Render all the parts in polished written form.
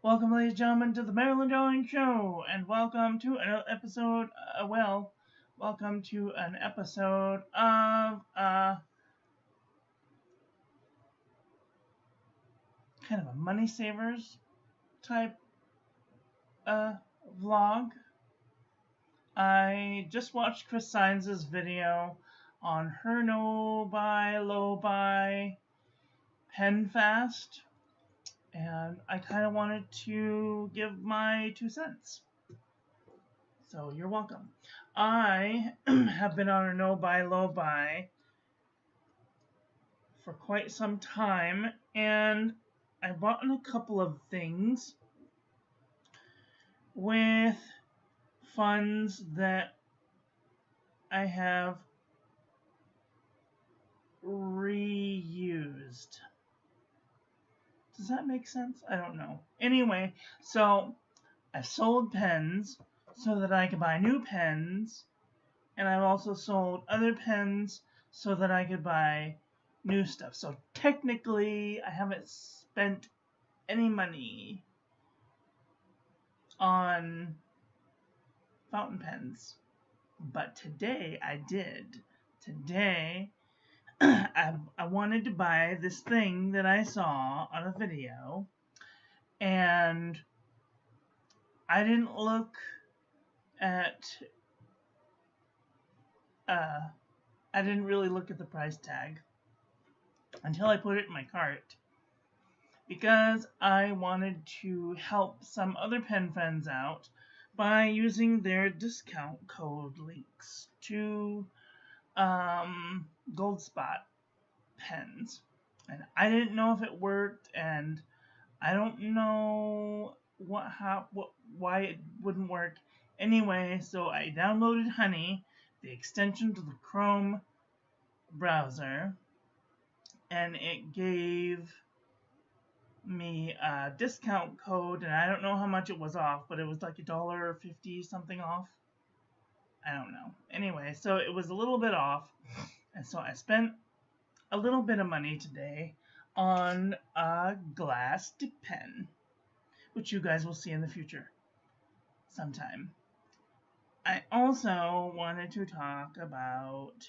Welcome, ladies and gentlemen, to the Maryland Drawing Show, and welcome to an episode, welcome to an episode of, kind of a money savers type, vlog. I just watched Chris Sainz's video on her no-buy, low-buy pen fast, and I kind of wanted to give my 2 cents. So you're welcome. I have been on a no-buy, low-buy for quite some time, and I bought in a couple of things with funds that I have reused. Does that make sense? I don't know. Anyway, so I've sold pens so that I could buy new pens, and I've also sold other pens so that I could buy new stuff. So technically, I haven't spent any money on fountain pens, but today I did. Today, I wanted to buy this thing that I saw on a video, and I didn't look at, I didn't really look at the price tag until I put it in my cart, because I wanted to help some other pen friends out by using their discount code links to Gold Spot pens. And I didn't know if it worked, and I don't know why it wouldn't work. Anyway, so I downloaded Honey, the extension to the Chrome browser, and it gave me a discount code, and I don't know how much it was off, but it was like $1.50 something off. I don't know. Anyway, so it was a little bit off, and so I spent a little bit of money today on a glass dip pen, which you guys will see in the future sometime. I also wanted to talk about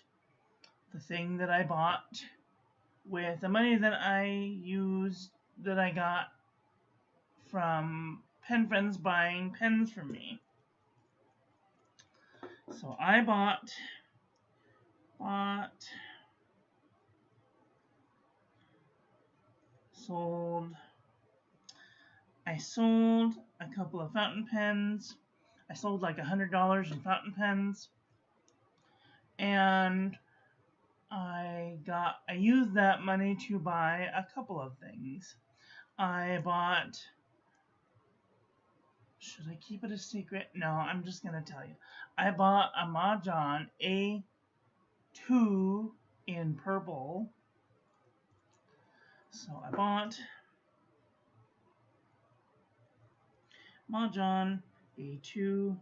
the thing that I bought with the money that I got from pen friends buying pens from me. So I sold a couple of fountain pens. I sold like $100 in fountain pens, and I used that money to buy a couple of things. I bought, should I keep it a secret? No, I'm just gonna tell you. I bought a Mahjong A2 in purple. So I bought Mahjong A2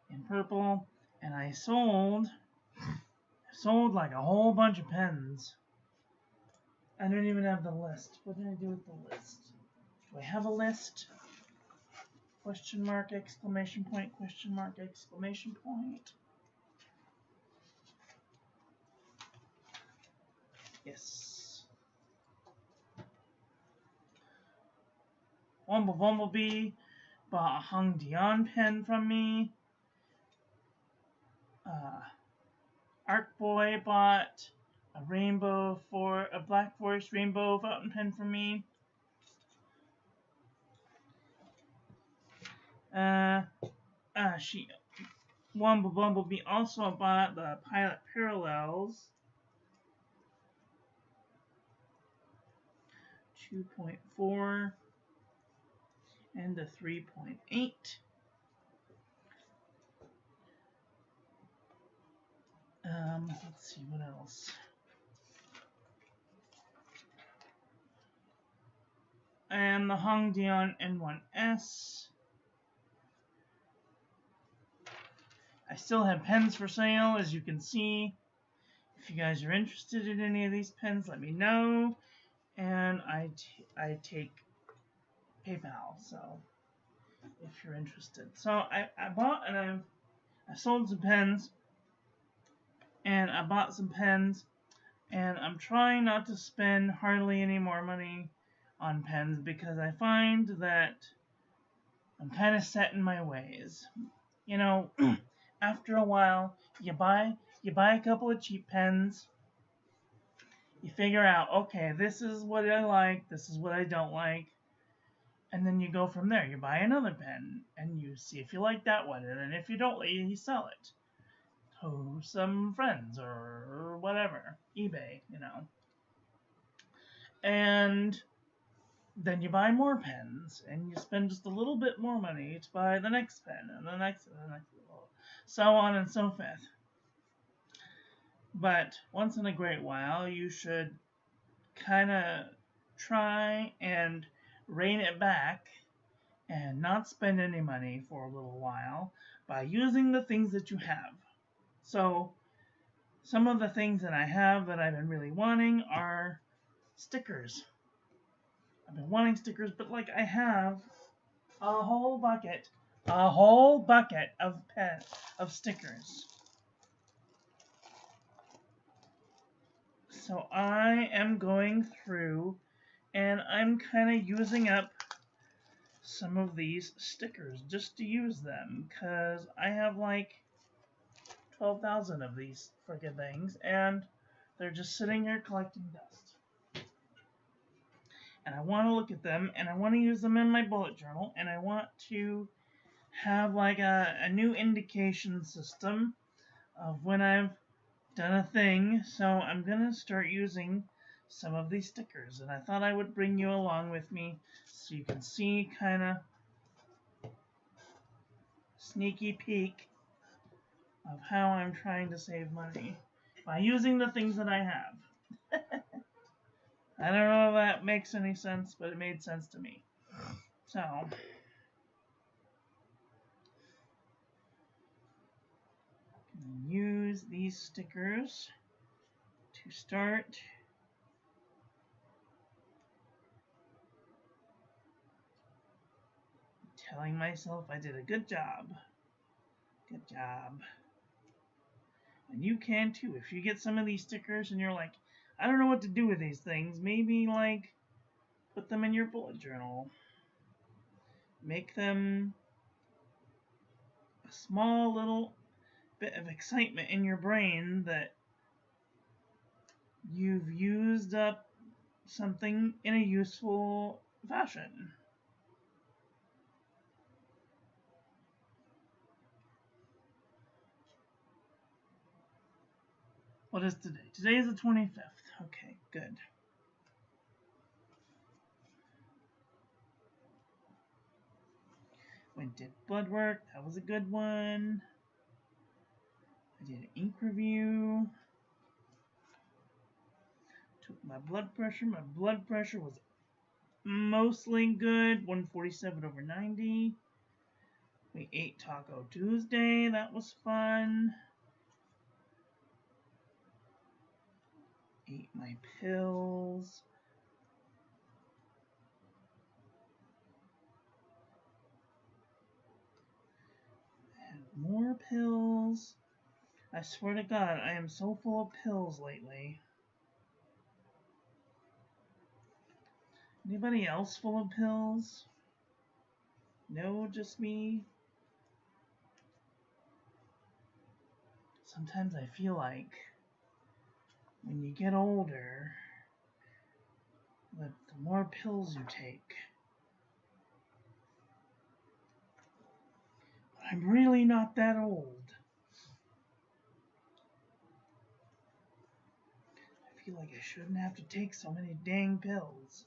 in purple, and I sold like a whole bunch of pens. I don't even have the list. What did I do with the list? Do I have a list? Question mark, exclamation point, question mark, exclamation point. Yes. Bumblebee bought a Hung Dion pen from me. Arc Boy bought a Black Forest Rainbow fountain pen from me. Bumblebee also bought the Pilot Parallels 2.4 and the 3.8. Let's see what else. And the Hung Dion N1S. I still have pens for sale, as you can see. If you guys are interested in any of these pens, let me know. And I take PayPal. So if you're interested, so I bought and I sold some pens, and I bought some pens, and I'm trying not to spend hardly any more money on pens because I find that I'm kind of set in my ways. You know, after a while, you buy a couple of cheap pens. You figure out, okay, this is what I like, this is what I don't like, and then you go from there. You buy another pen, and you see if you like that one, and then if you don't, you sell it to some friends or whatever, eBay, and then you buy more pens, and you spend just a little bit more money to buy the next pen, and the next, and the next, so on and so forth. But once in a great while, you should kind of try and rein it back and not spend any money for a little while by using the things that you have. So, some of the things that I have that I've been really wanting are stickers. I've been wanting stickers, but like I have a whole bucket of stickers. So I am going through and I'm kind of using up some of these stickers just to use them because I have like 12,000 of these freaking things and they're just sitting here collecting dust. And I want to look at them and I want to use them in my bullet journal and I want to have like a new indication system of when I've done a thing. So I'm going to start using some of these stickers and I thought I would bring you along with me so you can see kind of sneaky peek of how I'm trying to save money by using the things that I have. I don't know if that makes any sense, but it made sense to me. So, use these stickers to start telling myself I did a good job. Good job. And you can too. If you get some of these stickers and you're like, I don't know what to do with these things, maybe like put them in your bullet journal. Make them a small little bit of excitement in your brain that you've used up something in a useful fashion. What is today? Today is the 25th. Okay, good. Went did blood work. That was a good one. I did an ink review. Took my blood pressure. My blood pressure was mostly good. 147/90. We ate Taco Tuesday. That was fun. Ate my pills. Had more pills. I swear to God, I am so full of pills lately. Anybody else full of pills? No, just me? Sometimes I feel like when you get older, the more pills you take. I'm really not that old. I feel like I shouldn't have to take so many dang pills.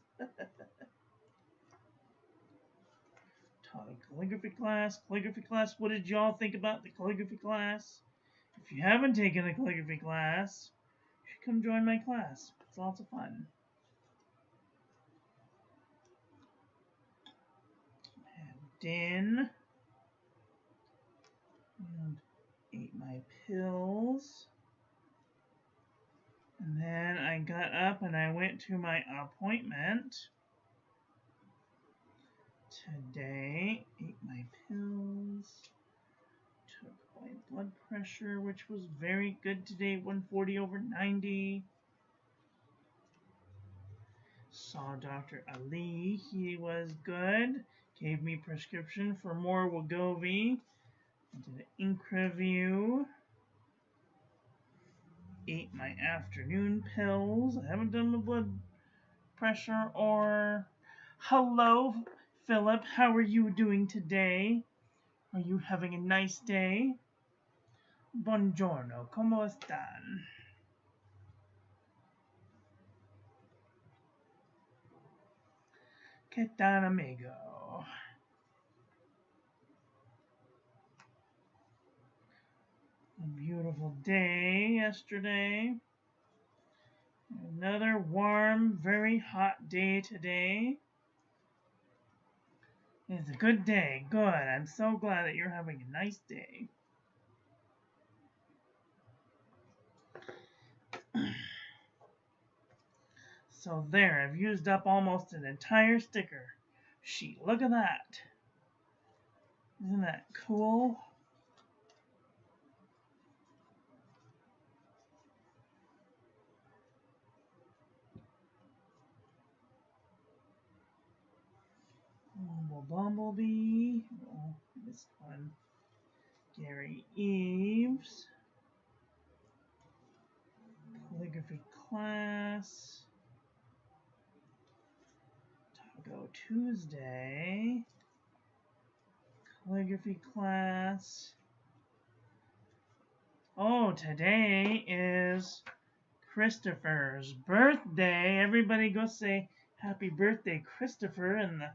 Taught a calligraphy class. Calligraphy class, what did y'all think about the calligraphy class? If you haven't taken a calligraphy class, you should come join my class. It's lots of fun. Had din. And ate my pills. And then I got up and I went to my appointment. Today, ate my pills, took my blood pressure, which was very good today, 140/90. Saw Dr. Ali, he was good. Gave me prescription for more Wegovy. Did an ink review. Ate my afternoon pills. I haven't done my blood pressure or... Hello, Philip. How are you doing today? Are you having a nice day? Buongiorno, ¿cómo están? ¿Qué tal, amigo? A beautiful day yesterday. Another warm, very hot day today. It's a good day. Good. I'm so glad that you're having a nice day. So there, I've used up almost an entire sticker sheet. Look at that. Isn't that cool? Bumblebee. Oh, this one. Gary Eves. Calligraphy class. Taco Tuesday. Calligraphy class. Oh, today is Christopher's birthday. Everybody go say happy birthday, Christopher, in the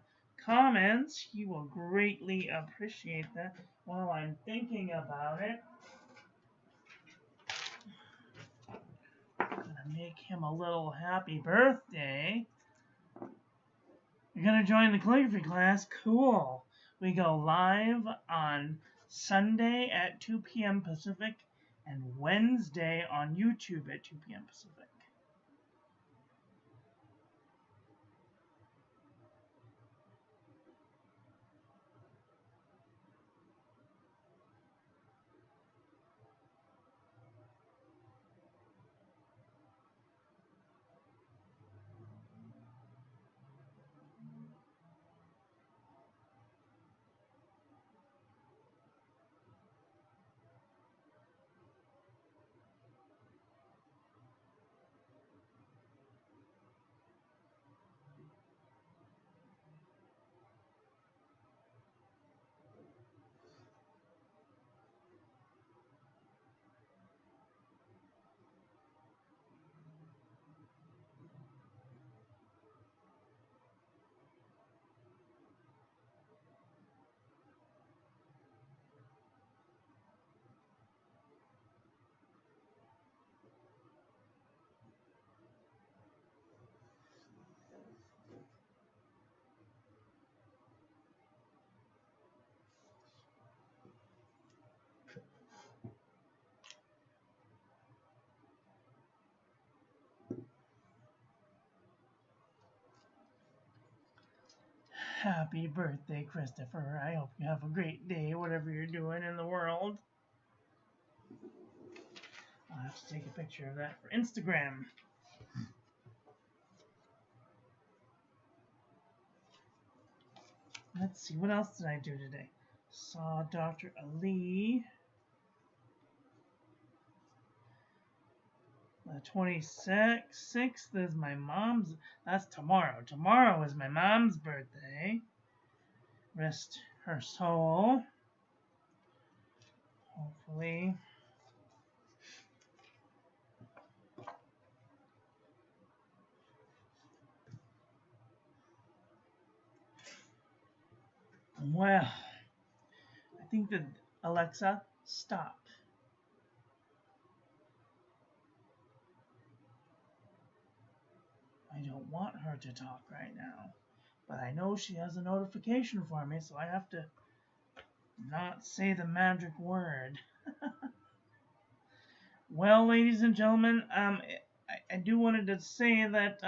comments. He will greatly appreciate that. While I'm thinking about it, I'm gonna make him a little happy birthday. You're gonna join the calligraphy class? Cool. We go live on Sunday at 2 p.m. Pacific and Wednesday on YouTube at 2 p.m. Pacific. Happy birthday, Christopher. I hope you have a great day, whatever you're doing in the world. I'll have to take a picture of that for Instagram. Let's see, what else did I do today? Saw Dr. Ali. The 26th is my mom's. That's tomorrow. Tomorrow is my mom's birthday. Rest her soul. Hopefully. Well, I think that Alexa, stop. I don't want her to talk right now, but I know she has a notification for me, so I have to not say the magic word. Well, ladies and gentlemen, I do wanted to say that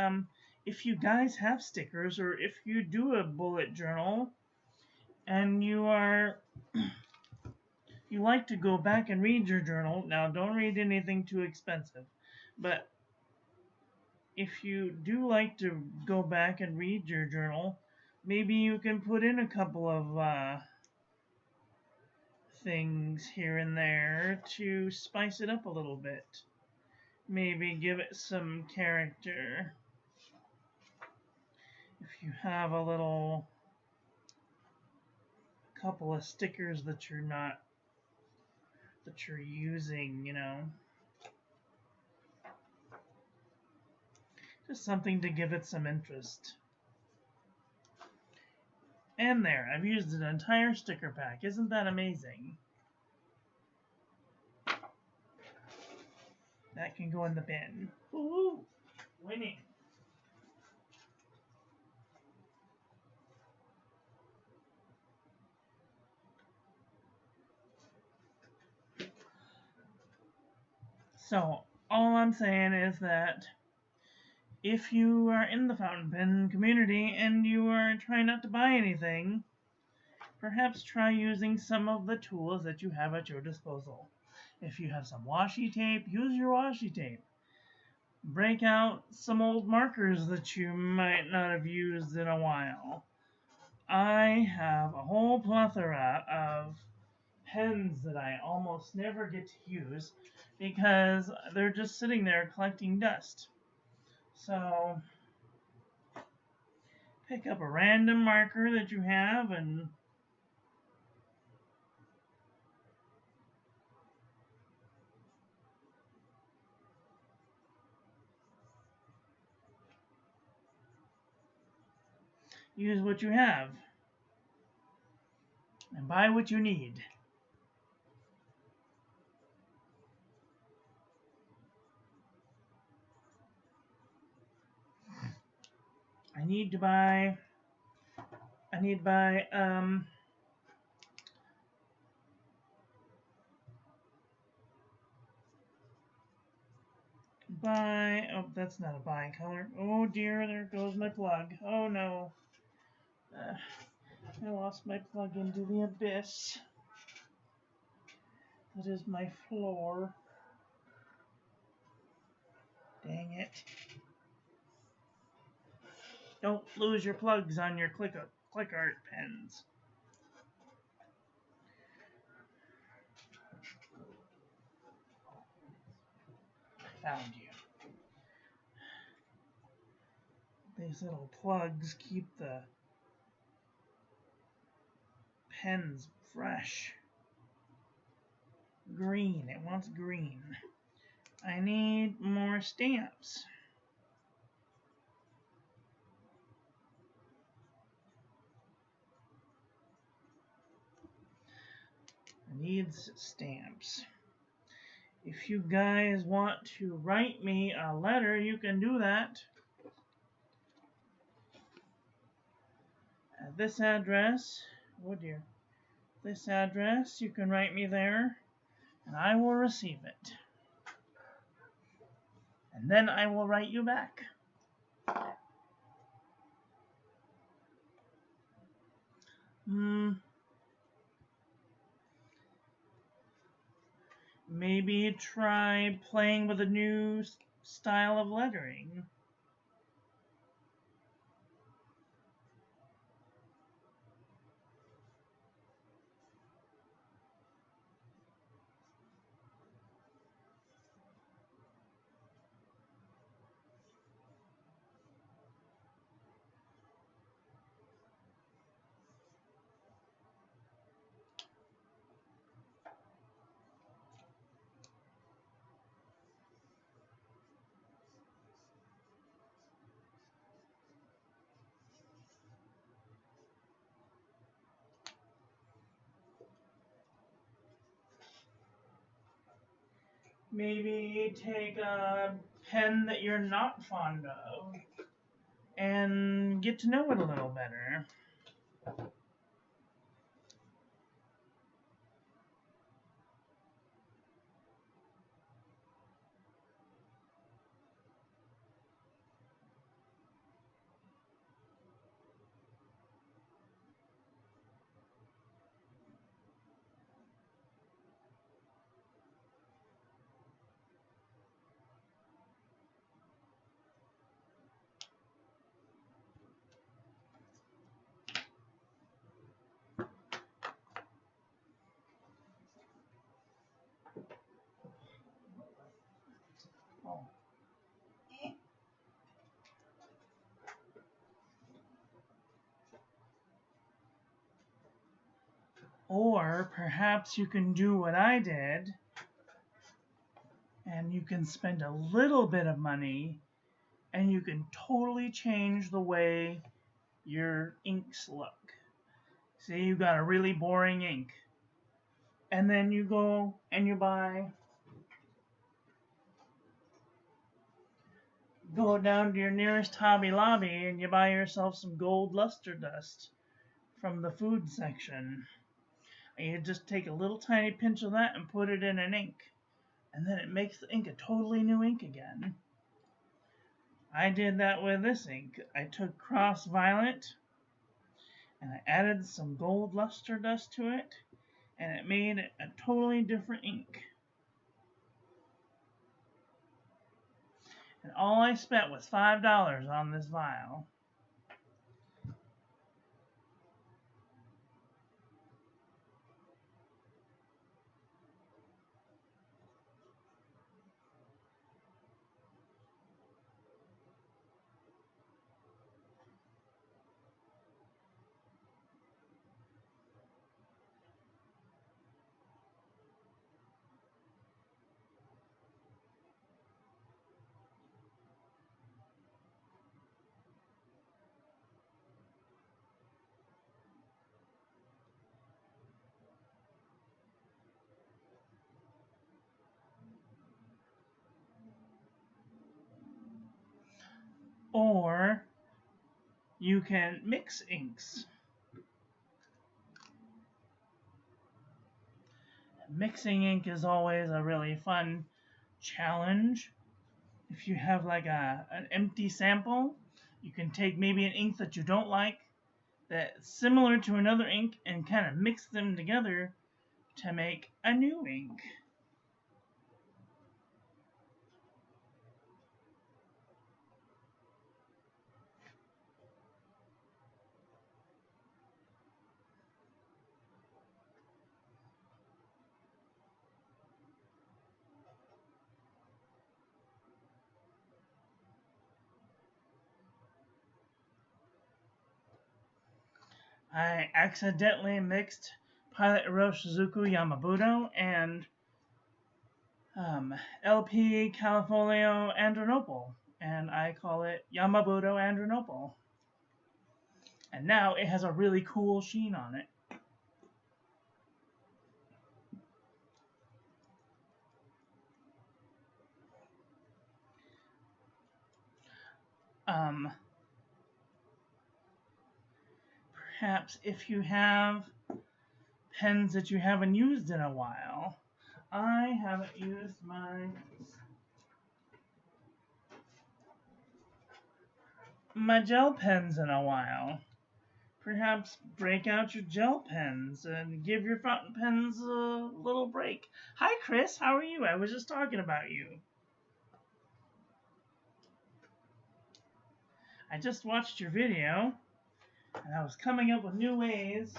if you guys have stickers, or if you do a bullet journal and you like to go back and read your journal, now don't read anything too expensive, but if you do like to go back and read your journal, maybe you can put in a couple of things here and there to spice it up a little bit. Maybe give it some character. If you have a little couple of stickers that you're using, just something to give it some interest. And there, I've used an entire sticker pack. Isn't that amazing? That can go in the bin. Woohoo! Winning. So, all I'm saying is that if you are in the fountain pen community and you are trying not to buy anything, perhaps try using some of the tools that you have at your disposal. If you have some washi tape, use your washi tape. Break out some old markers that you might not have used in a while. I have a whole plethora of pens that I almost never get to use because they're just sitting there collecting dust. So pick up a random marker that you have and use what you have and buy what you need. I need to buy oh, that's not a bicolor. Oh dear, there goes my plug. Oh no. I lost my plug into the abyss. That is my floor. Dang it. Don't lose your plugs on your click art pens. Found you. These little plugs keep the pens fresh. Green. It wants green. I need more stamps. Needs stamps. If you guys want to write me a letter, you can do that. At this address, oh dear, this address, you can write me there, and I will receive it. And then I will write you back. Maybe try playing with a new style of lettering. Maybe take a pen that you're not fond of and get to know it a little better. Or perhaps you can do what I did and you can spend a little bit of money and you can totally change the way your inks look. Say you got a really boring ink, and then you go and you go down to your nearest Hobby Lobby and you buy yourself some gold luster dust from the food section. And you just take a little tiny pinch of that and put it in an ink, and then it makes the ink a totally new ink again. I did that with this ink. I took Cross Violet and I added some gold luster dust to it, and it made it a totally different ink. And all I spent was $5 on this vial. Or you can mix inks. Mixing ink is always a really fun challenge. If you have like an empty sample, you can take maybe an ink that you don't like that's similar to another ink and kind of mix them together to make a new ink. I accidentally mixed Pilot Iroshizuku Yamabudo and LP Califolio Andronopal, and I call it Yamabudo Andronopal. And now it has a really cool sheen on it. Perhaps if you have pens that you haven't used in a while. I haven't used my gel pens in a while. Perhaps break out your gel pens and give your fountain pens a little break. Hi, Chris. How are you? I was just talking about you. I just watched your video, and I was coming up with new ways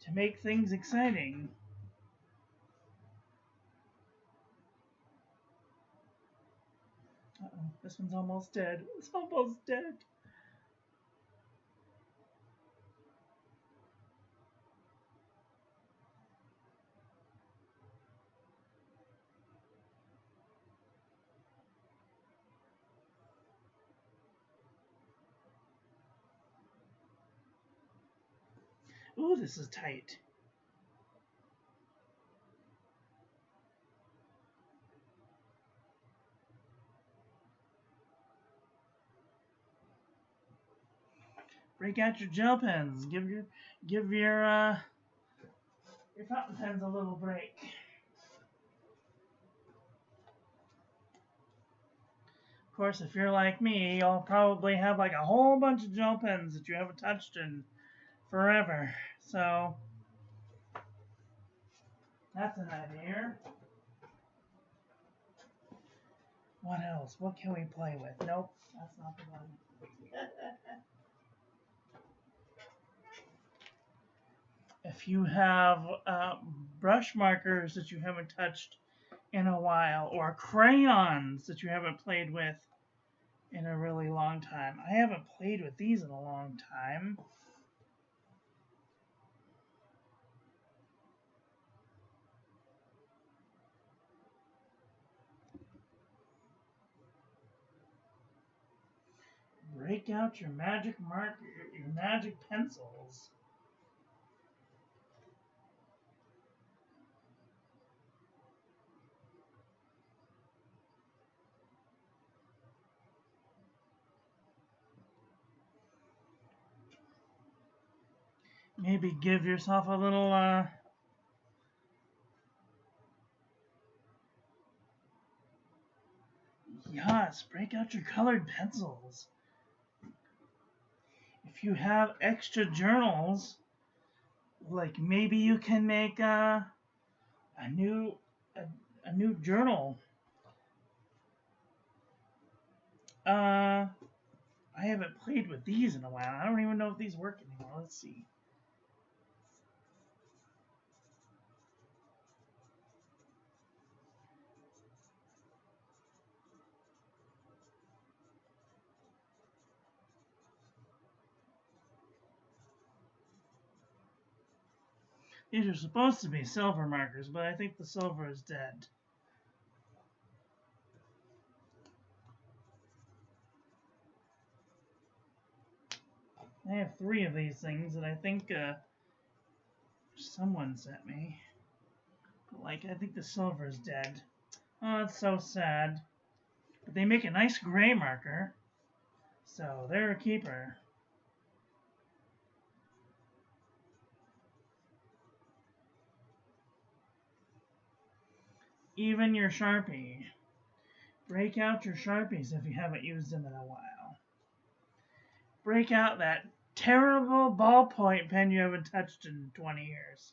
to make things exciting. Uh-oh, this one's almost dead. It's almost dead. Ooh, this is tight. Break out your gel pens. Give your fountain pens a little break. Of course, if you're like me, you'll probably have like a whole bunch of gel pens that you haven't touched in forever. So that's an idea. What else? What can we play with? Nope, that's not the one. If you have brush markers that you haven't touched in a while, or crayons that you haven't played with in a really long time. I haven't played with these in a long time. break out your magic marker, your magic pencils. Maybe give yourself a little, yes, break out your colored pencils. If you have extra journals, like maybe you can make a new a new journal. I haven't played with these in a while. I don't even know if these work anymore. Let's see. These are supposed to be silver markers, but I think the silver is dead. I have 3 of these things that I think someone sent me. But like, I think the silver is dead. Oh, it's so sad. But they make a nice gray marker, so they're a keeper. Even your Sharpie. Break out your Sharpies if you haven't used them in a while. Break out that terrible ballpoint pen you haven't touched in 20 years.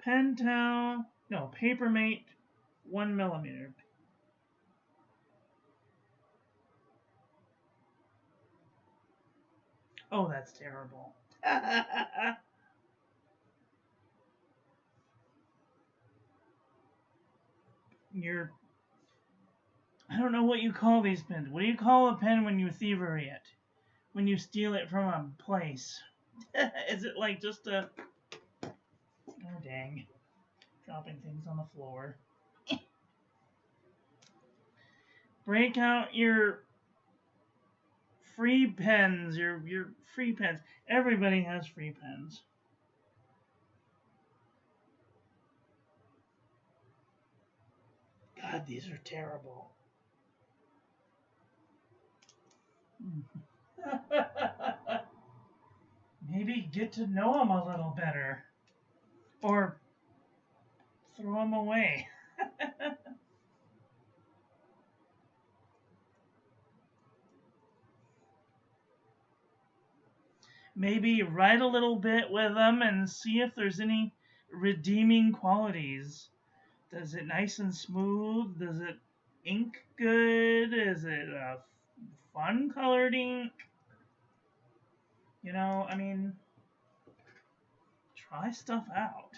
Pentel, no, Papermate 1mm. Oh, that's terrible. You're, I don't know what you call these pens. What do you call a pen when you thievery it? When you steal it from a place? Is it like just a... Oh, dang. Dropping things on the floor. Break out your free pens, your free pens. Everybody has free pens. God, these are terrible. Maybe get to know them a little better. Or throw them away. Maybe write a little bit with them and see if there's any redeeming qualities. Does it nice and smooth? Does it ink good? Is it a fun colored ink? You know, I mean, try stuff out.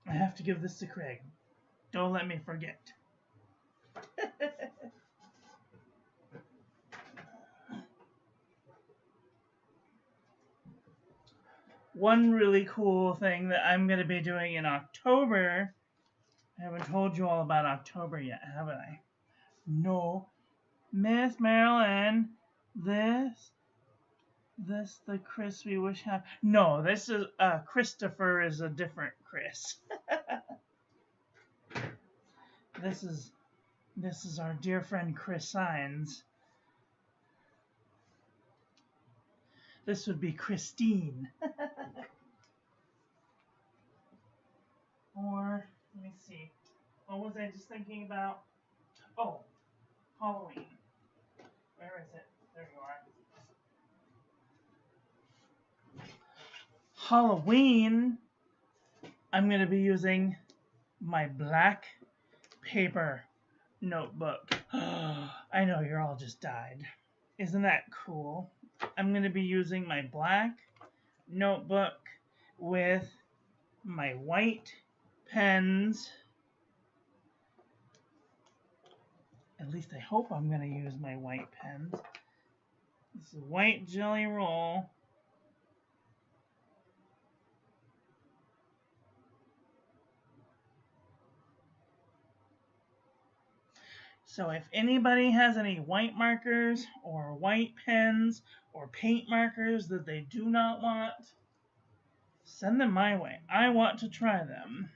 I have to give this to Craig. Don't let me forget. One really cool thing that I'm going to be doing in October. I haven't told you all about October yet, haven't I? No. Miss Marilyn, this the Chris we wish have. No, this is Christopher is a different Chris. This is our dear friend Chris Signs. This would be Christine. Or let me see. What was I just thinking about? Oh, Halloween. Where is it? There you are. Halloween, I'm going to be using my black paper notebook. I know you're all just died. Isn't that cool? I'm going to be using my black notebook with my white pens. At least I hope I'm going to use my white pens. This is white Jelly Roll. So if anybody has any white markers or white pens or paint markers that they do not want, send them my way. I want to try them.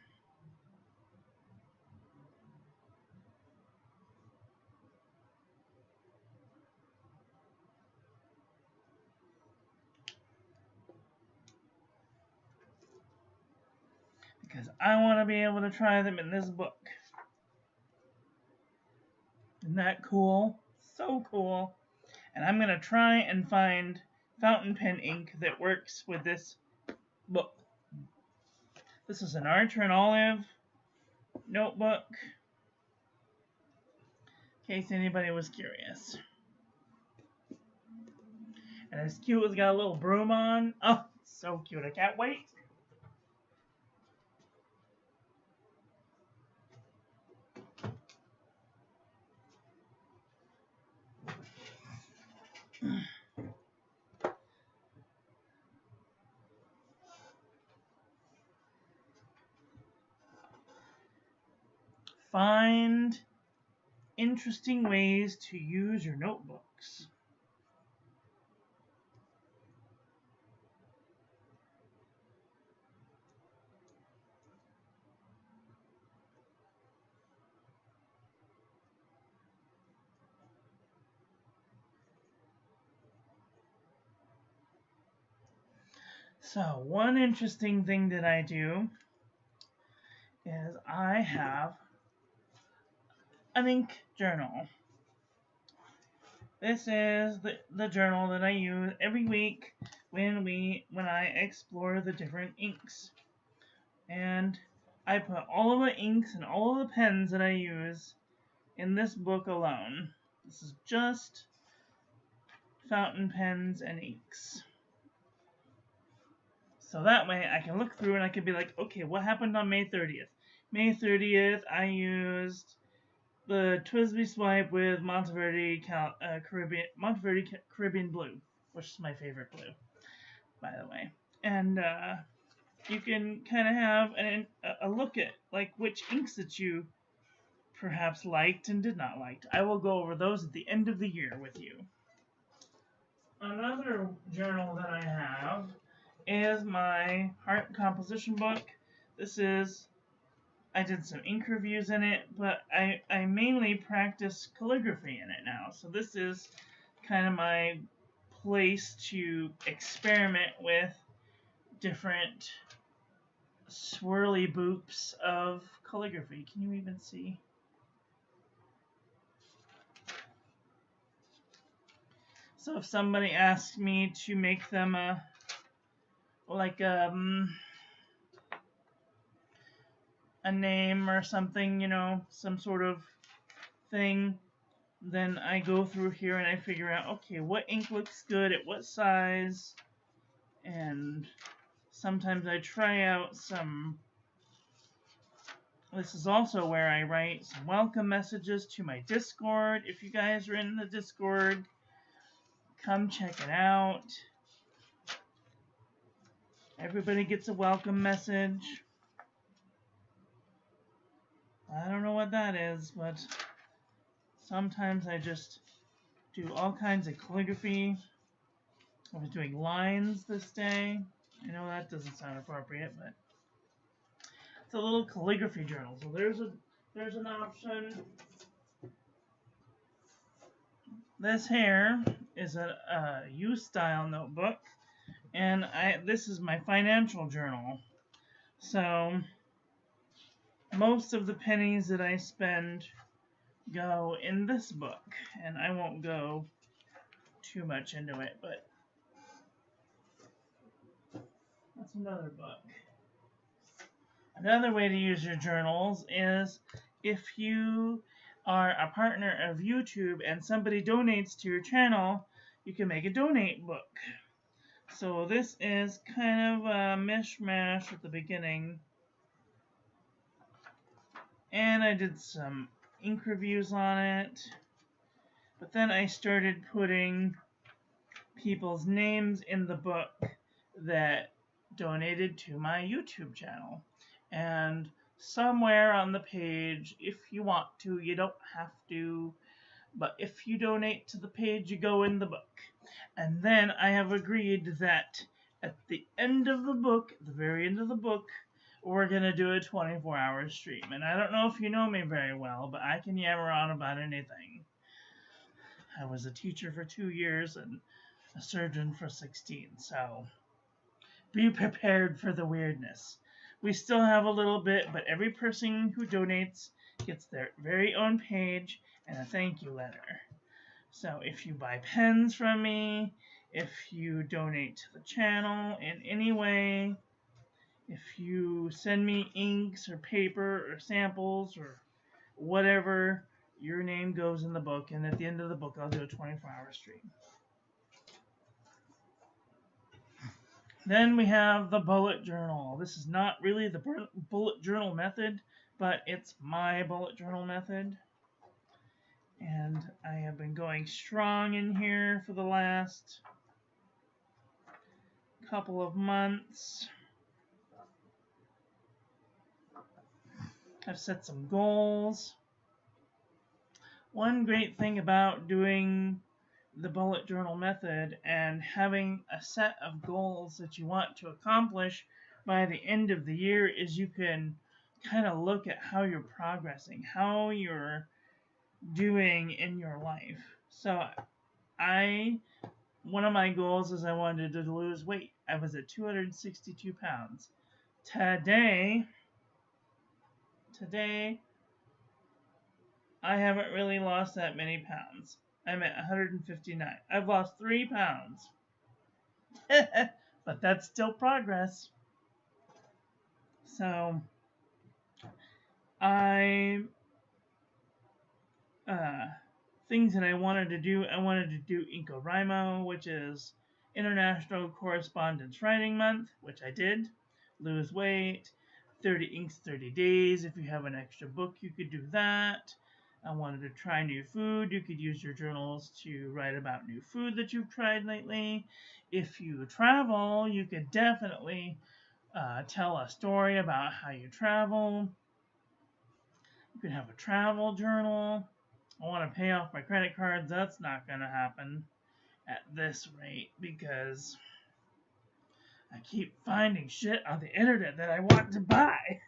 Because I want to be able to try them in this book. Isn't that cool? So cool. And I'm going to try and find fountain pen ink that works with this book. This is an Archer and Olive notebook, in case anybody was curious. And it's cute, it's got a little broom on. Oh, so cute, I can't wait. Find interesting ways to use your notebooks. So, one interesting thing that I do is I have an ink journal. This is the journal that I use every week when I explore the different inks. And I put all of the inks and all of the pens that I use in this book alone. This is just fountain pens and inks. So that way I can look through and I can be like, okay, what happened on May 30th? May 30th, I used the Twisby Swipe with Monteverde Caribbean Blue, which is my favorite blue, by the way. And you can kind of have a look at like which inks that you perhaps liked and did not like. I will go over those at the end of the year with you. Another journal that I have is my art composition book. I did some ink reviews in it, but I mainly practice calligraphy in it now. So this is kind of my place to experiment with different swirly boops of calligraphy. Can you even see? So if somebody asks me to make them a name or something, some sort of thing, then I go through here and I figure out, okay, what ink looks good at what size, and sometimes I try out some. This is also where I write some welcome messages to my Discord. If you guys are in the Discord, come check it out. Everybody gets a welcome message. I don't know what that is, but sometimes I just do all kinds of calligraphy. I was doing lines this day. I know that doesn't sound appropriate, but it's a little calligraphy journal. So there's an option. This here is a U-style notebook, and this is my financial journal. So most of the pennies that I spend go in this book, and I won't go too much into it, but that's another book. Another way to use your journals is if you are a partner of YouTube and somebody donates to your channel, you can make a donate book. So this is kind of a mishmash at the beginning. And I did some ink reviews on it. But then I started putting people's names in the book that donated to my YouTube channel. And somewhere on the page if you want to. You don't have to. But if you donate to the page, you go in the book. And then I have agreed that at the end of the book, at the very end of the book, we're going to do a 24-hour stream. And I don't know if you know me very well, but I can yammer on about anything. I was a teacher for 2 years and a surgeon for 16, so be prepared for the weirdness. We still have a little bit, but every person who donates gets their very own page and a thank you letter. So if you buy pens from me, if you donate to the channel in any way, if you send me inks or paper or samples or whatever, your name goes in the book, and at the end of the book I'll do a 24-hour stream. Then we have the bullet journal. This is not really the bullet journal method, but it's my bullet journal method. And I have been going strong in here for the last couple of months. I've set some goals. One great thing about doing the bullet journal method and having a set of goals that you want to accomplish by the end of the year is you can kind of look at how you're progressing, how you're doing in your life. So one of my goals is I wanted to lose weight. I was at 262 pounds. Today, I haven't really lost that many pounds. I'm at 159. I've lost 3 pounds. But that's still progress. So, things that I wanted to do NaNoWriMo, which is International Correspondence Writing Month, which I did. Lose weight. 30 inks, 30 days. If you have an extra book, you could do that. I wanted to try new food. You could use your journals to write about new food that you've tried lately. If you travel, you could definitely tell a story about how you travel. You could have a travel journal. I want to pay off my credit cards. That's not going to happen at this rate because I keep finding shit on the internet that I want to buy.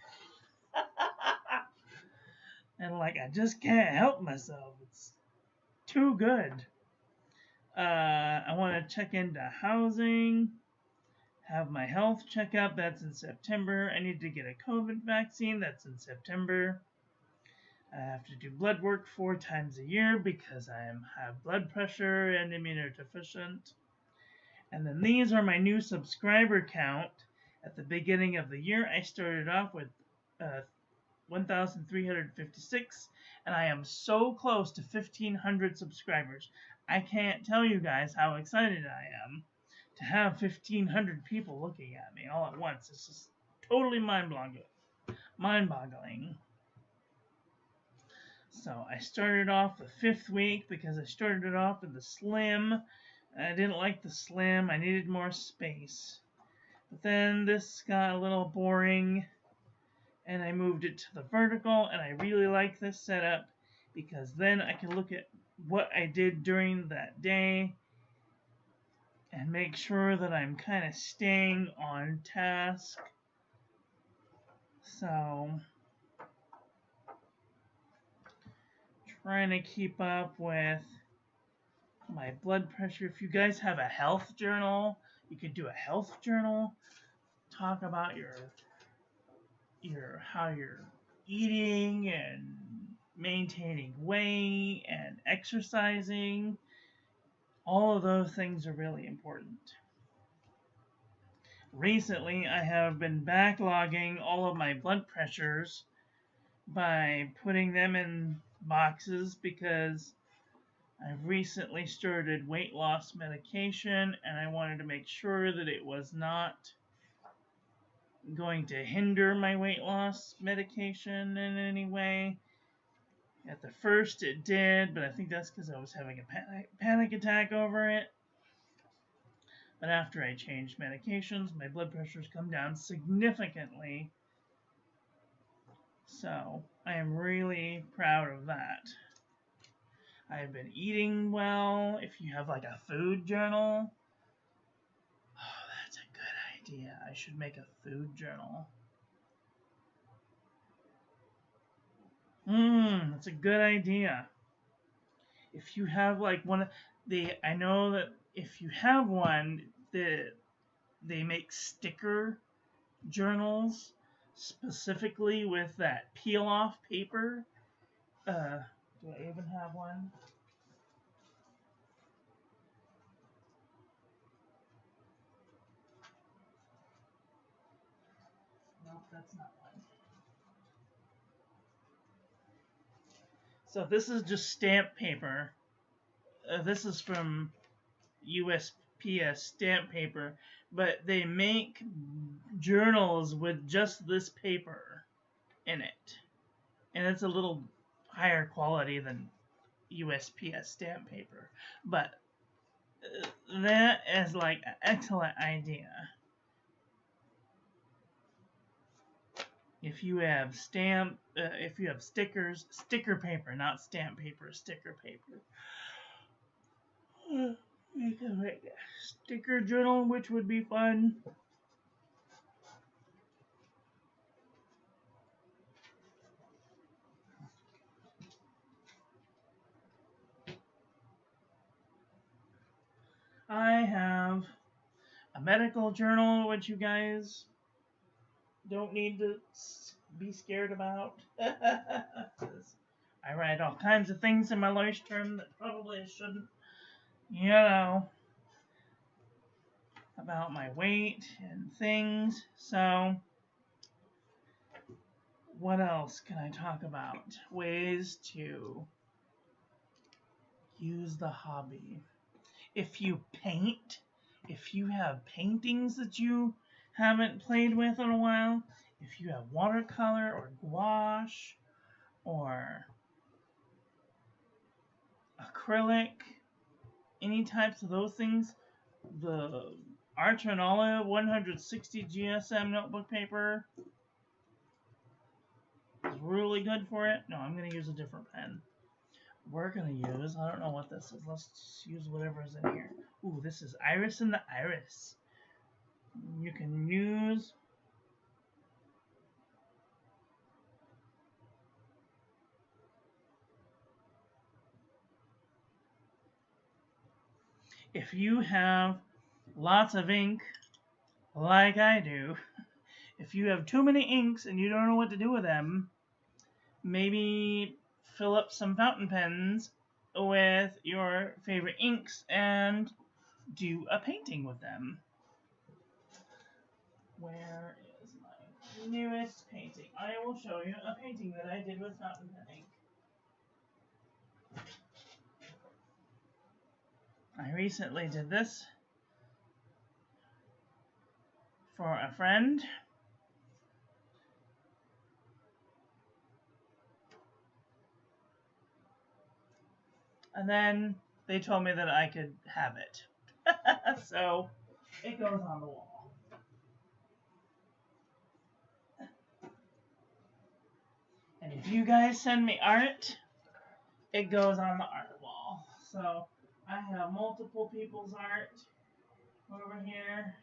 And I just can't help myself. It's too good. I want to check into housing, have my health checkup. That's in September. I need to get a COVID vaccine. That's in September. I have to do blood work 4 times a year because I have blood pressure and immunodeficient. And then these are my new subscriber count. At the beginning of the year, I started off with 1,356, and I am so close to 1,500 subscribers. I can't tell you guys how excited I am to have 1,500 people looking at me all at once. It's just totally mind-boggling. So I started off the 5th week because I started it off with the slim. I didn't like the slim. I needed more space. But then this got a little boring, and I moved it to the vertical, and I really like this setup because then I can look at what I did during that day and make sure that I'm kind of staying on task. So, trying to keep up with my blood pressure. If you guys have a health journal, you could do a health journal. Talk about how you're eating and maintaining weight and exercising. All of those things are really important. Recently, I have been backlogging all of my blood pressures by putting them in boxes because I've recently started weight loss medication and I wanted to make sure that it was not going to hinder my weight loss medication in any way. At the first it did, but I think that's because I was having a panic attack over it. But after I changed medications, my blood pressure's come down significantly. So I am really proud of that. I've been eating well. If you have like a food journal, oh, that's a good idea. I should make a food journal. That's a good idea. If you have like one, I know that if you have one, they make sticker journals specifically with that peel off paper. Do I even have one? Nope, that's not one. So this is just stamp paper. This is from USPS stamp paper, but they make journals with just this paper in it. And it's a little higher quality than USPS stamp paper. But that is like an excellent idea. If you have if you have sticker paper, not stamp paper, sticker paper. You can make a sticker journal, which would be fun. I have a medical journal, which you guys don't need to be scared about. I write all kinds of things in my life term that probably shouldn't, you know, about my weight and things. So, what else can I talk about? Ways to use the hobby. If you paint, if you have paintings that you haven't played with in a while, if you have watercolor or gouache or acrylic, any types of those things, the Arch and Olive 160 GSM notebook paper is really good for it. No, I'm going to use a different pen. We're going to use, I don't know what this is. Let's use whatever's in here. Ooh, this is Iris and the Iris. You can use if you have lots of ink like I do, if you have too many inks and you don't know what to do with them, maybe fill up some fountain pens with your favorite inks and do a painting with them. Where is my newest painting? I will show you a painting that I did with fountain pen ink. I recently did this for a friend. And then they told me that I could have it. So it goes on the wall. And if you guys send me art, it goes on the art wall. So I have multiple people's art over here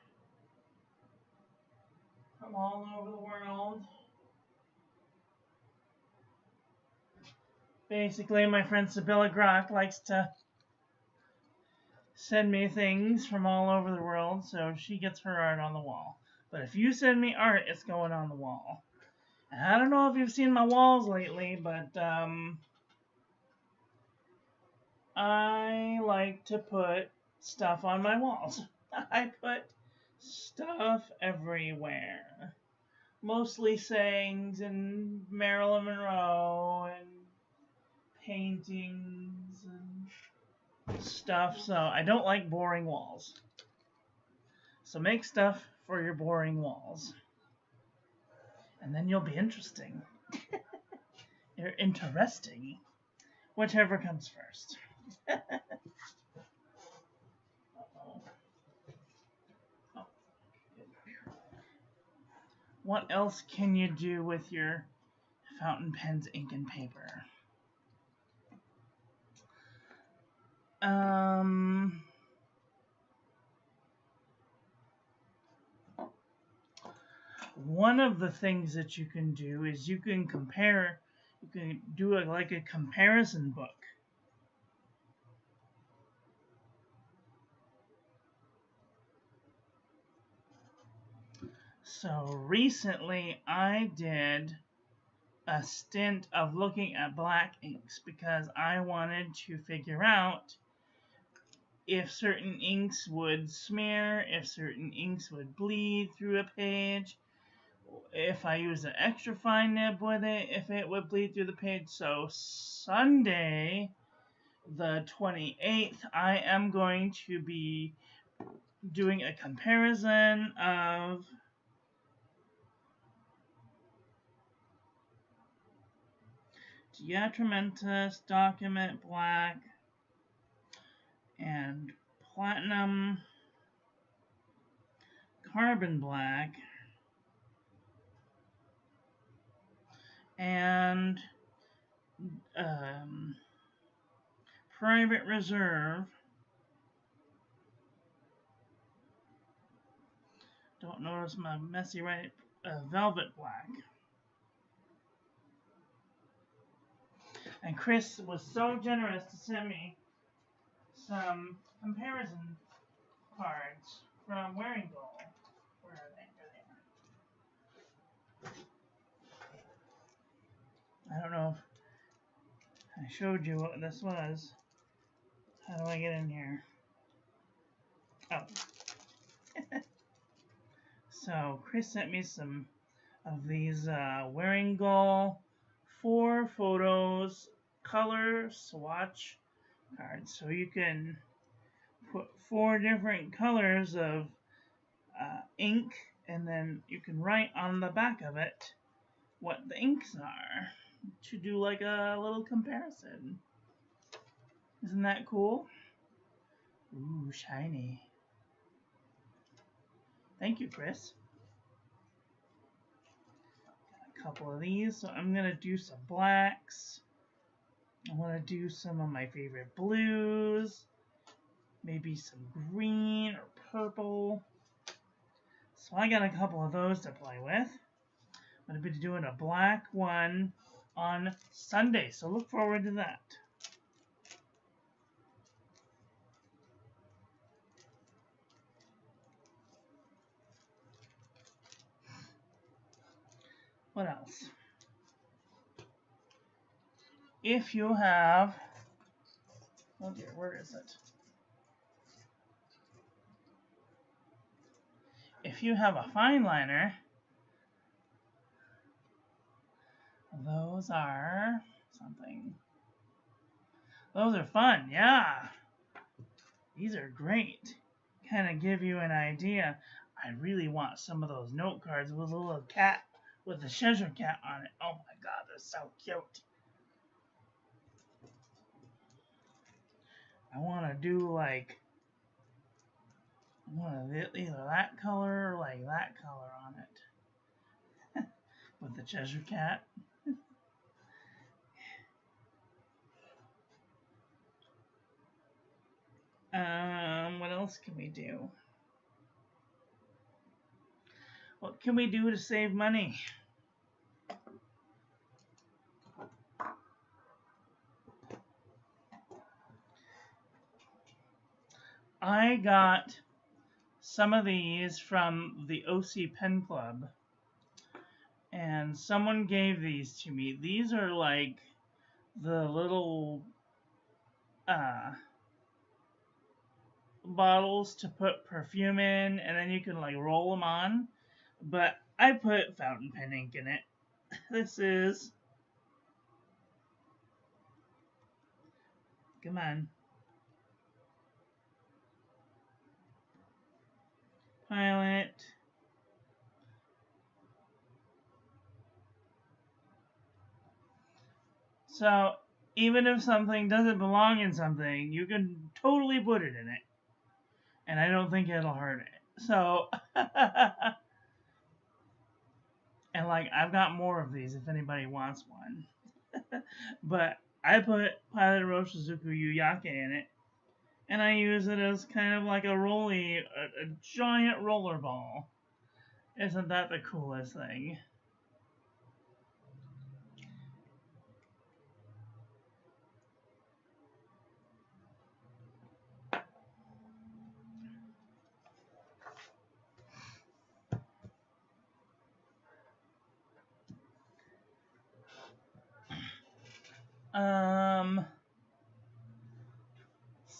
from all over the world. Basically, my friend Sibylla Grock likes to send me things from all over the world, so she gets her art on the wall. But if you send me art, it's going on the wall. And I don't know if you've seen my walls lately, but I like to put stuff on my walls. I put stuff everywhere. Mostly sayings and Marilyn Monroe and paintings and stuff, so I don't like boring walls. So make stuff for your boring walls. And then you'll be interesting. You're interesting. Whichever comes first. What else can you do with your fountain pens, ink, and paper. One of the things that you can do is you can do like a comparison book. So recently I did a stint of looking at black inks because I wanted to figure out if certain inks would smear, if certain inks would bleed through a page, if I use an extra fine nib with it, if it would bleed through the page. So Sunday, the 28th, I am going to be doing a comparison of Diatramentus Document Black and Platinum Carbon Black and Private Reserve. Don't notice my messy right, Velvet Black. And Chris was so generous to send me some comparison cards from Wearing Goal. Where are they? There they are. I don't know if I showed you what this was. How do I get in here? Oh. So Chris sent me some of these Wearing Goal 4 photos color swatch cards. So you can put 4 different colors of ink, and then you can write on the back of it what the inks are to do like a little comparison. Isn't that cool? Ooh, shiny. Thank you, Chris. Got a couple of these, so I'm gonna do some blacks. I want to do some of my favorite blues, maybe some green or purple. So I got a couple of those to play with. I'm going to be doing a black one on Sunday, so look forward to that. What else? If you have, oh dear, where is it? If you have a fine liner, those are something. Those are fun, yeah. These are great. Kind of give you an idea. I really want some of those note cards with a little cat, with the Cheshire cat on it. Oh my god, they're so cute. I want to do like, I want either that color or like that color on it. With the Cheshire cat. What else can we do? What can we do to save money? I got some of these from the OC Pen Club, and someone gave these to me. These are like the little bottles to put perfume in, and then you can like roll them on. But I put fountain pen ink in it. This is, come on, Pilot. So even if something doesn't belong in something, you can totally put it in it, and I don't think it'll hurt it. So And like I've got more of these if anybody wants one. But I put Pilot Roshizuku Yuyake in it, and I use it as kind of like a giant roller ball. Isn't that the coolest thing? Um,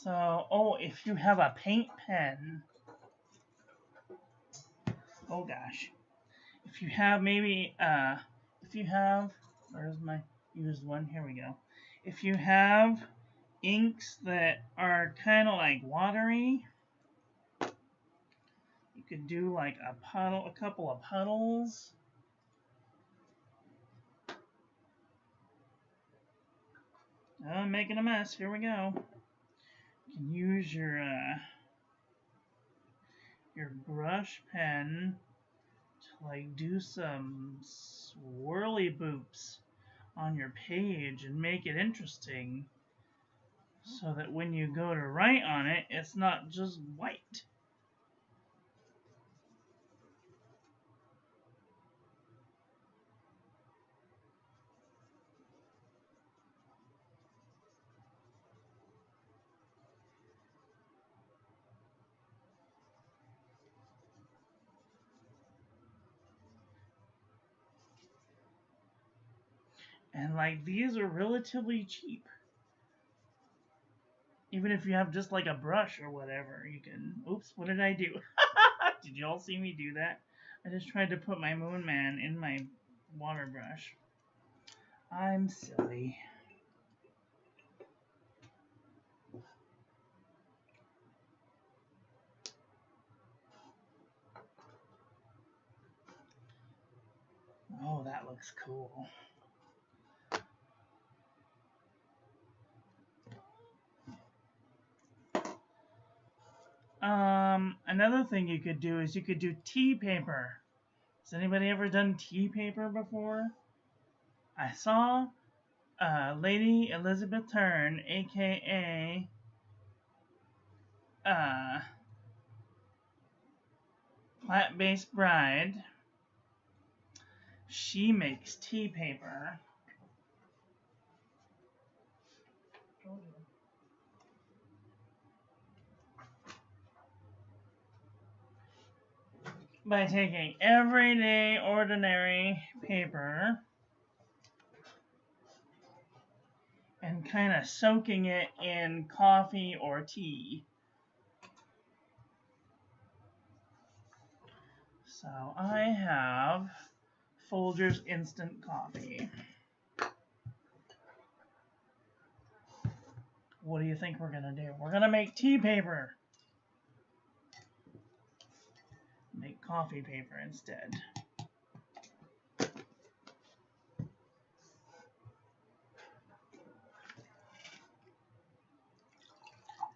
oh, if you have a paint pen, oh gosh, if you have maybe, if you have, where's my used one? Here we go. If you have inks that are kind of like watery, you could do like a couple of puddles. Oh, I'm making a mess. Here we go. You can use your brush pen to like do some swirly boops on your page and make it interesting so that when you go to write on it, it's not just white. And like these are relatively cheap. Even if you have just like a brush or whatever, you can. Oops, what did I do? Did you all see me do that? I just tried to put my Moon Man in my water brush. I'm silly. Oh, that looks cool. Another thing you could do is you could do tea paper. Has anybody ever done tea paper before? I saw Lady Elizabeth Turn, aka uh, Plant-Based Bride. She makes tea paper. By taking everyday, ordinary paper and kind of soaking it in coffee or tea. So I have Folgers Instant Coffee. What do you think we're gonna do? We're gonna make tea paper. Make coffee paper instead.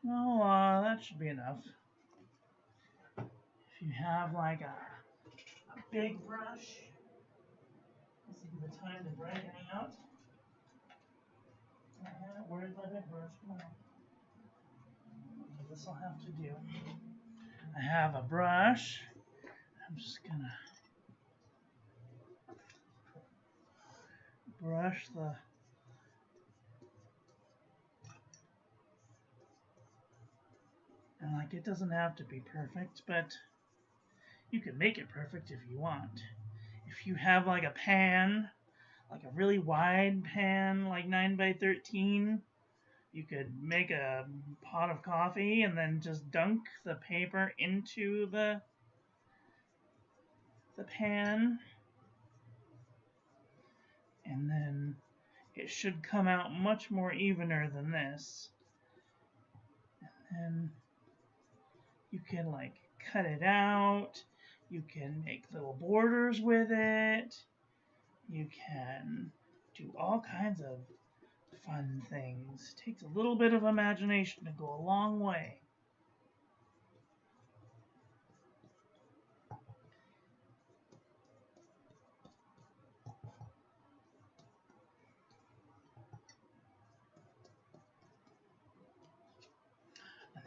Oh, that should be enough. If you have like a big brush, this is the time to brighten out. Where's my big brush? Come on. This will have to do. I have a brush. I'm just gonna brush the and like it doesn't have to be perfect, but you can make it perfect if you want. If you have like a pan, like a really wide pan, like 9 by 13, you could make a pot of coffee and then just dunk the paper into the pan. And then it should come out much more evener than this. And you can like cut it out. You can make little borders with it. You can do all kinds of fun things. It takes a little bit of imagination to go a long way.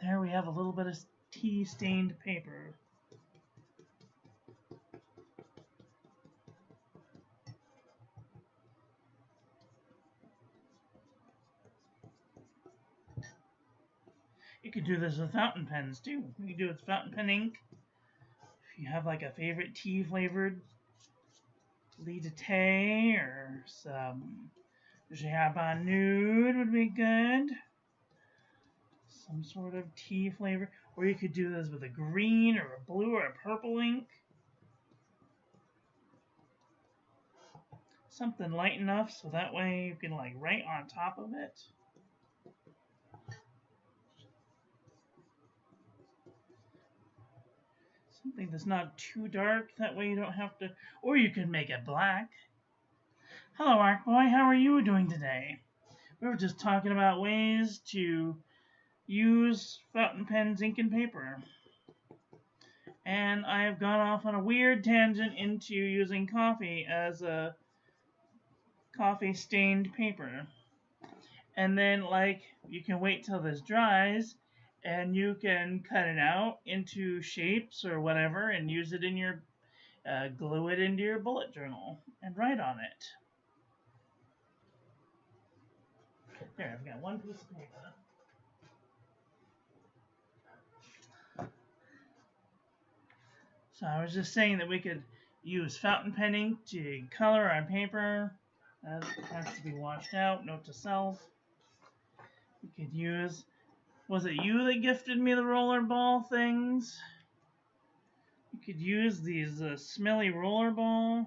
There we have a little bit of tea stained paper. You could do this with fountain pens too. You could do it with fountain pen ink. If you have like a favorite tea flavored lait de thé or some Jabba Nude would be good. Some sort of tea flavor. Or you could do this with a green or a blue or a purple ink. Something light enough so that way you can like write on top of it. Something that's not too dark, that way you don't have to, or you could make it black. Hello, Arc Boy, how are you doing today? We were just talking about ways to use fountain pens, ink, and paper. And I have gone off on a weird tangent into using coffee as a coffee stained paper. And then, like, you can wait till this dries and you can cut it out into shapes or whatever and use it in your glue it into your bullet journal and write on it. There, I've got one piece of paper. So I was just saying that we could use fountain pen ink to color on paper. That has to be washed out. Note to self. We could use... Was it you that gifted me the rollerball things? You could use these smelly rollerball.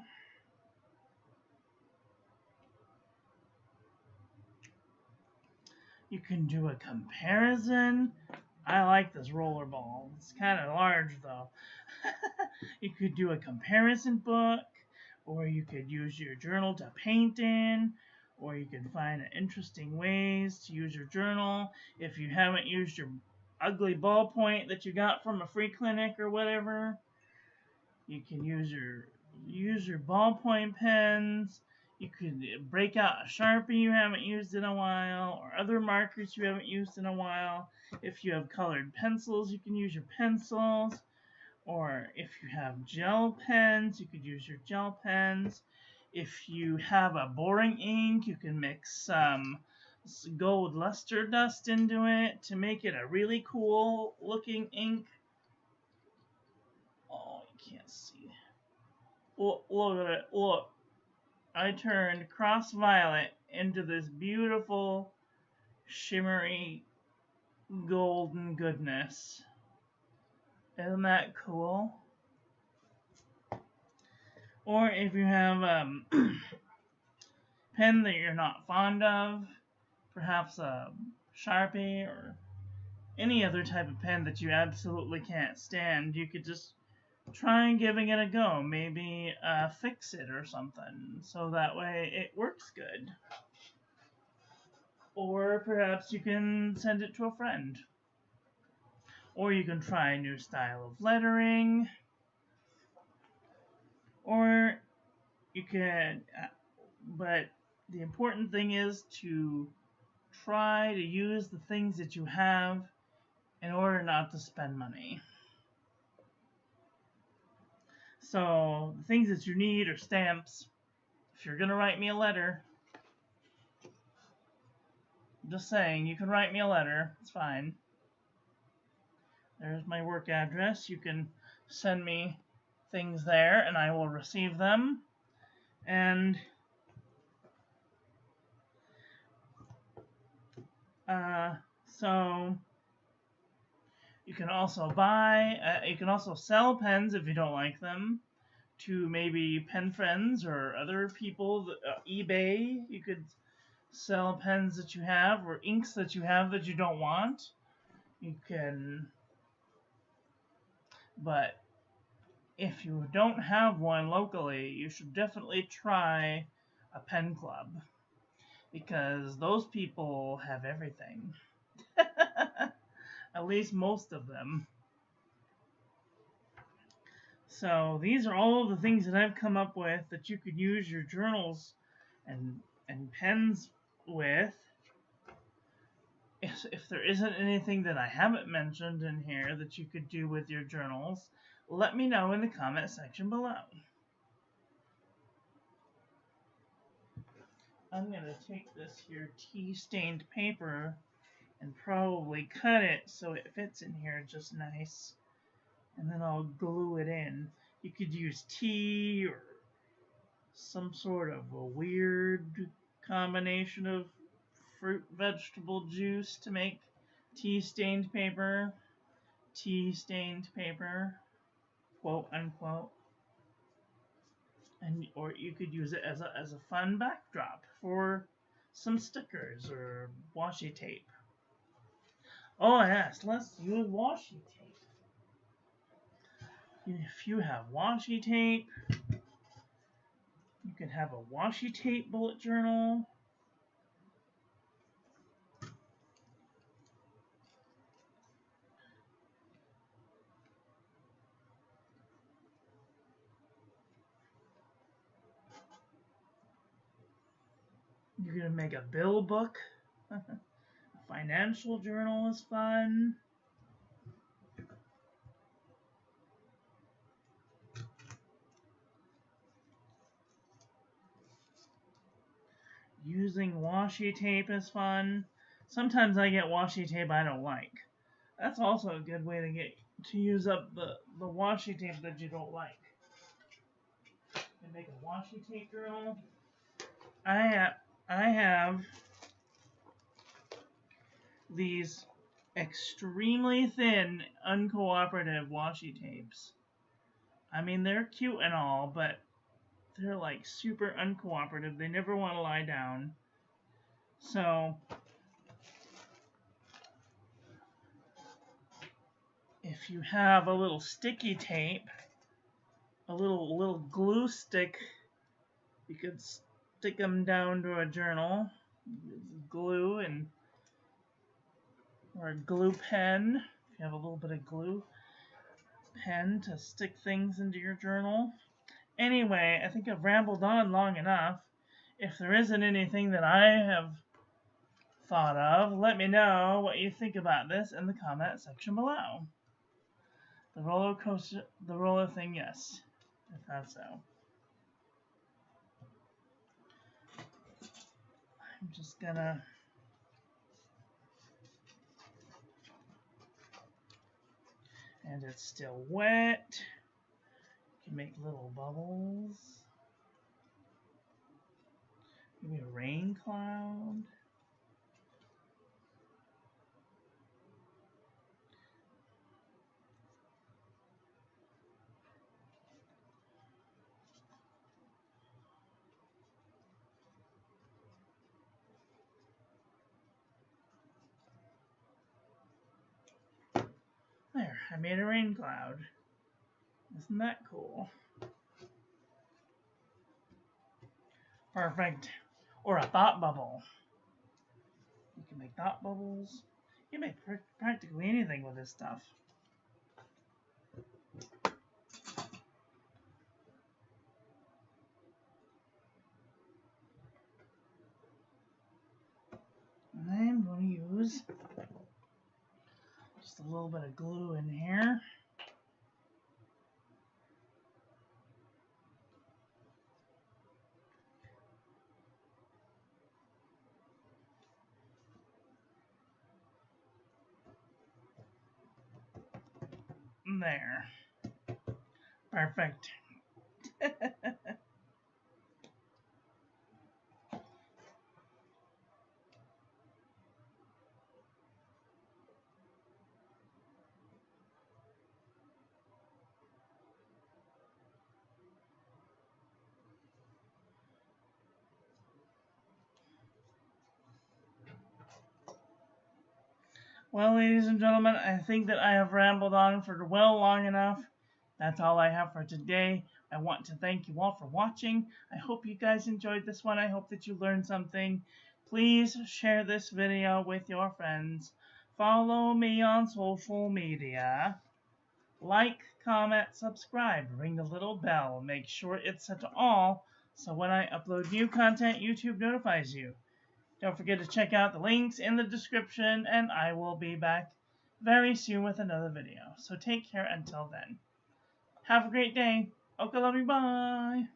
You can do a comparison. I like this rollerball. It's kind of large though. You could do a comparison book, or you could use your journal to paint in, or you could find interesting ways to use your journal. If you haven't used your ugly ballpoint that you got from a free clinic or whatever, you can use your ballpoint pens. You could break out a Sharpie you haven't used in a while, or other markers you haven't used in a while. If you have colored pencils, you can use your pencils. Or if you have gel pens, you could use your gel pens. If you have a boring ink, you can mix some gold luster dust into it to make it a really cool looking ink. Oh, you can't see. Look at it. Look. I turned cross violet into this beautiful shimmery golden goodness. Isn't that cool? Or if you have a pen that you're not fond of, perhaps a Sharpie or any other type of pen that you absolutely can't stand, you could just try giving it a go. Maybe fix it or something, so that way it works good. Or perhaps you can send it to a friend. Or you can try a new style of lettering. Or you can, but the important thing is to try to use the things that you have in order not to spend money. So the things that you need are stamps. If you're going to write me a letter, I'm just saying, you can write me a letter. It's fine. There's my work address. You can send me things there and I will receive them. And so you can also you can also sell pens if you don't like them to maybe pen friends or other people. eBay, you could sell pens that you have or inks that you have that you don't want. You can, but if you don't have one locally, you should definitely try a pen club, because those people have everything. At least most of them. So these are all of the things that I've come up with that you could use your journals and pens with. if there isn't anything that I haven't mentioned in here that you could do with your journals, let me know in the comment section below. I'm going to take this here tea-stained paper and probably cut it so it fits in here just nice. And then I'll glue it in. You could use tea or some sort of a weird combination of fruit vegetable juice to make tea-stained paper. Tea-stained paper, quote unquote. And or you could use it as a fun backdrop for some stickers or washi tape. Oh yes, let's use washi tape. If you have washi tape, you can have a washi tape bullet journal. You're going to make a bill book. A financial journal is fun. Using washi tape is fun. Sometimes I get washi tape I don't like. That's also a good way to use up the washi tape that you don't like. And make a washi tape journal. I have these extremely thin, uncooperative washi tapes. I mean, they're cute and all, but they're like super uncooperative. They never want to lie down. So if you have a little sticky tape, a little glue stick, you could stick them down to a journal, glue or a glue pen. If you have a little bit of glue pen to stick things into your journal. Anyway, I think I've rambled on long enough. If there isn't anything that I have thought of, let me know what you think about this in the comment section below. The roller coaster, the roller thing, yes, I thought so. I'm just gonna and it's still wet. You can make little bubbles. Maybe a rain cloud. There, I made a rain cloud. Isn't that cool? Perfect. Or a thought bubble. You can make thought bubbles. You can make practically anything with this stuff. I'm going to use just a little bit of glue in here. There. Perfect. Well, ladies and gentlemen, I think that I have rambled on for well long enough. That's all I have for today. I want to thank you all for watching. I hope you guys enjoyed this one. I hope that you learned something. Please share this video with your friends. Follow me on social media. Like, comment, subscribe, ring the little bell. Make sure it's set to all so when I upload new content, YouTube notifies you. Don't forget to check out the links in the description, and I will be back very soon with another video. So take care until then. Have a great day. Okay, love you. Bye.